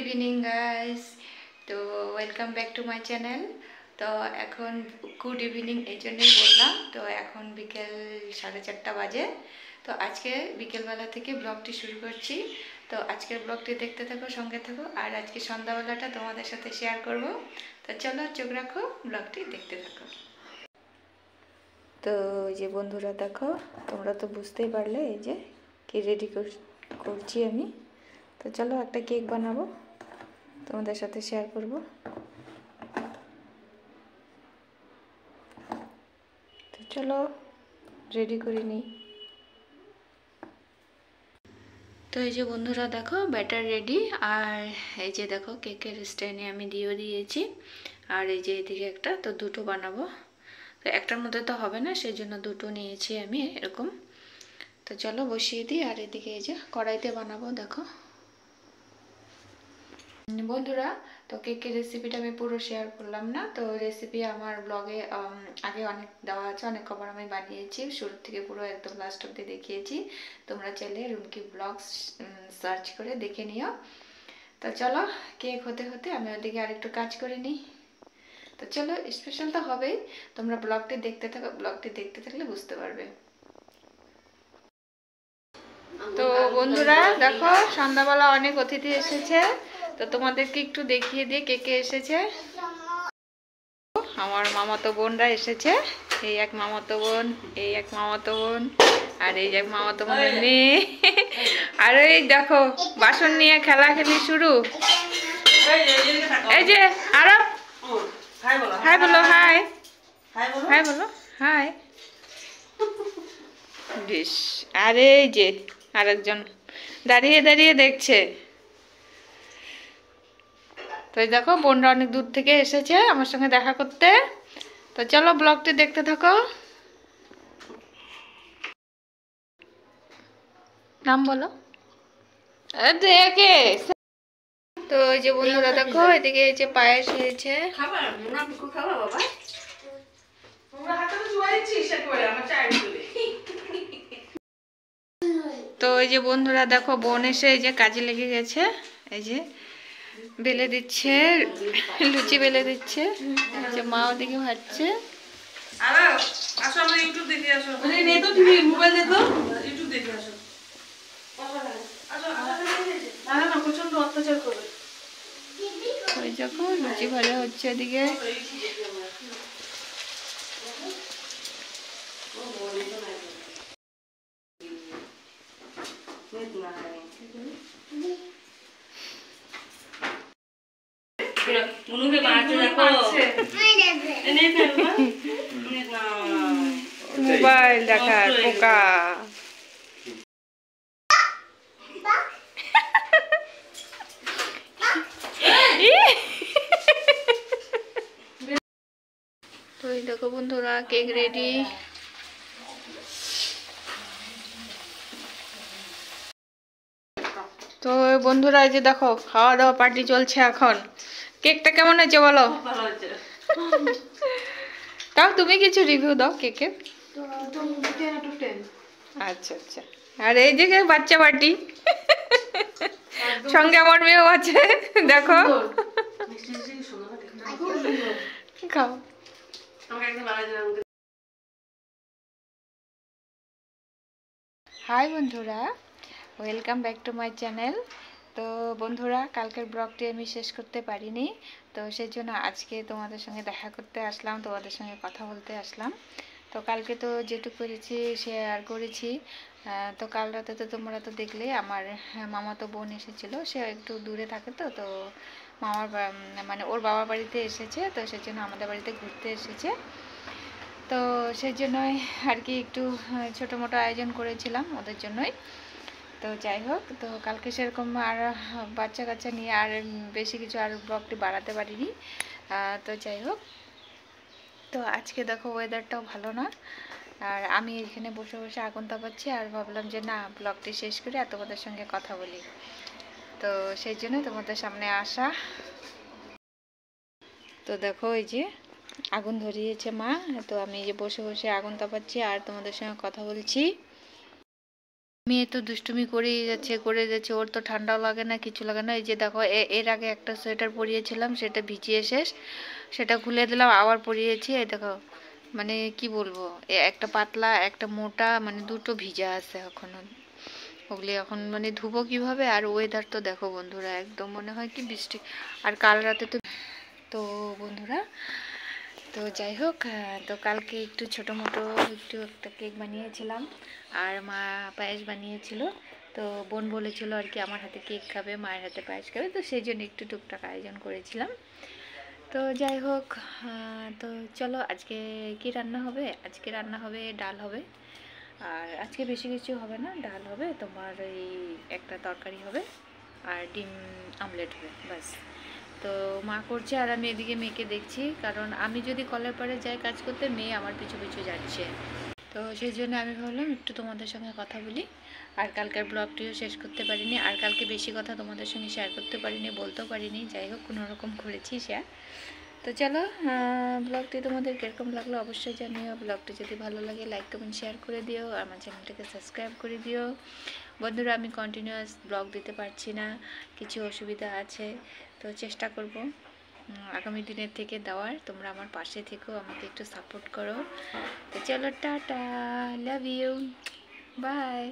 Evening guys. তো welcome back to my channel. তো এখন গুড ইভিনিং এই জন্যই বললাম। তো এখন বিকেল 4:30 বাজে। তো আজকে বিকেলবেলা থেকে ব্লগটি শুরু করছি। তো আজকের ব্লগটি দেখতে থাকো, সঙ্গে থাকো। আর আজকে সন্ধ্যাবেলাটা তোমাদের সাথে শেয়ার করব। তো চলো চোখ রাখো, ব্লগটি দেখতে থাকো। তো এই যে বন্ধুরা দেখো, তোমরা তো বুঝতেই পারলে এই যে কি রেডি করছি আমি। তো চলো একটা কেক বানাবো, তোমাদের সাথে শেয়ার করব। তো চলো রেডি করে নিই। তো এই যে বন্ধুরা দেখো, ব্যাটার রেডি। আর এই যে দেখো কেকের স্ট্যান্ডে আমি দিয়েছি। আর এই যে এদিকে একটা, তো দুটো বানাবো। তো একটার মধ্যে তো হবে না, সেই জন্য দুটো নিয়েছি আমি এরকম। তো চলো বসিয়ে দিই। আর এদিকে এই যে কড়াইতে বানাবো দেখো বন্ধুরা। তো কেকের রেসিপিটা আমি পুরো শেয়ার করলাম না। তো রেসিপি আমার ব্লগে আগে অনেক দেওয়া আছে, অনেক কবার আমি বানিয়েছি, শুরু থেকে পুরো একদম লাস্ট অব্দি দেখিয়েছি। তোমরা চাইলে রুমকি ব্লগস সার্চ করে দেখে নিও। তো চলো কেক হতে হতে আমি ওদিকে আরেকটু কাজ করে নিই। তো চলো, স্পেশাল তো হবেই, তোমরা ব্লগটি দেখতে থাকো। ব্লগটি দেখতে থাকলে বুঝতে পারবে। তো বন্ধুরা দেখো, সন্ধ্যাবেলা অনেক অতিথি এসেছে। তো তোমাদেরকে একটু দেখিয়ে দিয়ে কে কে এসেছে। আমার মামাতো বোনরা এসেছে। এই এক মামাতো বোন, এই এক মামাতো বোন, আর এই এক মামাতো বোনের মেয়ে। আর এই দেখো বাসন নিয়ে খেলাখেলি শুরু। এই যে আরব, হাই বলো, হাই হাই বলো, হাই। বেশ। আর এই যে আরেকজন দাঁড়িয়ে দাঁড়িয়ে দেখছে। তো এই দেখো বোনরা অনেক দূর থেকে এসেছে আমার সঙ্গে দেখা করতে। তো চলো ব্লগটি দেখতে থাকো। নাম বলো। দেখে। তো এই যে বন্ধুরা দেখো, এদিকে এই যে পায়েস হয়েছে। তো এই যে বন্ধুরা দেখো, বোন এসে এই যে কাজে লেগে গেছে। এই যে বেলে দিচ্ছে, লুচি বেলে দিচ্ছে। যে মা ওদিকে ভাজছে। ওই দেখো লুচি ভাজা হচ্ছে এদিকে। মোবাইল দেখার পোকা। তো এই দেখো বন্ধুরা, কেক রেডি। তো বন্ধুরা এই যে দেখো, খাওয়া দাওয়া পার্টি চলছে এখন। কেকটা কেমন হয়েছে বলো? তাও তুমি কিছু রিভিউ দাও কেকের। আচ্ছা আচ্ছা। আর এই যে বাচ্চা পার্টি, সঙ্গে আমার মেয়েও আছে দেখো। খাও। হাই বন্ধুরা, welcome back to my channel. তো বন্ধুরা, কালকের ব্লগটি আমি শেষ করতে পারিনি। তো সেই জন্য আজকে তোমাদের সঙ্গে দেখা করতে আসলাম, তোমাদের সঙ্গে কথা বলতে আসলাম। তো কালকে তো যেটুকু করেছি শেয়ার করেছি। তো কাল রাতে তো তোমরা তো দেখলে আমার মামাতো বোন এসেছিলো। সে একটু দূরে থাকে, তো তো মামার মানে ওর বাবার বাড়িতে এসেছে। তো সেই জন্য আমাদের বাড়িতে ঘুরতে এসেছে। তো সেই জন্যই আর কি একটু ছোটো মোটো আয়োজন করেছিলাম ওদের জন্যই। তো যাই হোক, তো কালকে সেরকম আর বাচ্চা কাচ্চা নিয়ে আর বেশি কিছু আর ব্লগটি বাড়াতে পারিনি। তো যাই হোক, তো আজকে দেখো ওয়েদারটাও ভালো না। আর আমি এখানে বসে বসে আগুন তাপাচ্ছি। আর ভাবলাম যে না, ব্লগটি শেষ করে আর তোমাদের সঙ্গে কথা বলি। তো সেই জন্য তোমাদের সামনে আসা। তো দেখো এই যে আগুন ধরিয়েছে মা। তো আমি এই যে বসে বসে আগুন তাপাচ্ছি আর তোমাদের সঙ্গে কথা বলছি। মেয়ে তো দুষ্টুমি করে যাচ্ছে, ওর তো ঠান্ডাও লাগে না, কিছু লাগে না। এই যে দেখো, এর আগে একটা সোয়েটার পরিয়েছিলাম, সেটা ভিজিয়ে শেষ, সেটা খুলে দিলাম, আবার পরিয়েছি। এই দেখো, মানে কি বলবো, একটা পাতলা একটা মোটা, মানে দুটো ভিজা আছে এখনো। ওগুলি এখন মানে ধুবো কিভাবে? আর ওয়েদার তো দেখো বন্ধুরা, একদম মনে হয় কি বৃষ্টি। আর কাল রাতে তো বন্ধুরা, তো যাই হোক, তো কালকে একটু ছোটো মোটো একটু একটা কেক বানিয়েছিলাম, আর মা পায়েস বানিয়েছিল। তো বোন বলেছিল আর কি আমার হাতে কেক খাবে, মায়ের হাতে পায়েস খাবে, তো সেই জন্য একটু টুকটাক আয়োজন করেছিলাম। তো যাই হোক, তো চলো আজকে কি রান্না হবে? আজকে রান্না হবে ডাল হবে, আর আজকে বেশি কিছু হবে না, ডাল হবে, তোমার এই একটা তরকারি হবে, আর ডিম আমলেট হবে, বাস। তো মা করছে, আর আমি এদিকে মেয়েকে দেখছি, কারণ আমি যদি কলের পাড়ে যাই কাজ করতে, মেয়ে আমার পিছু পিছু যাচ্ছে। তো সেই জন্য আমি ভাবলাম একটু তোমাদের সঙ্গে কথা বলি। আর কালকের ব্লগটিও শেষ করতে পারিনি, আর কালকে বেশি কথা তোমাদের সঙ্গে শেয়ার করতে পারিনি, বলতেও পারিনি। যাই হোক, কোনোরকম করেছি শেয়ার। তো চলো, ব্লগটি তোমাদের কীরকম লাগলো অবশ্যই জানিও। ব্লগটি যদি ভালো লাগে লাইক কমেন্ট শেয়ার করে দিও, আমার চ্যানেলটাকে সাবস্ক্রাইব করে দিও। বন্ধুরা, আমি কন্টিনিউয়াস ব্লগ দিতে পারছি না, কিছু অসুবিধা আছে, তো চেষ্টা করব আগামী দিনের থেকে দেওয়ার। তোমরা আমার পাশে থেকো, আমাকে একটু সাপোর্ট করো। তো চলো, টাটা, লাভ ইউ, বাই।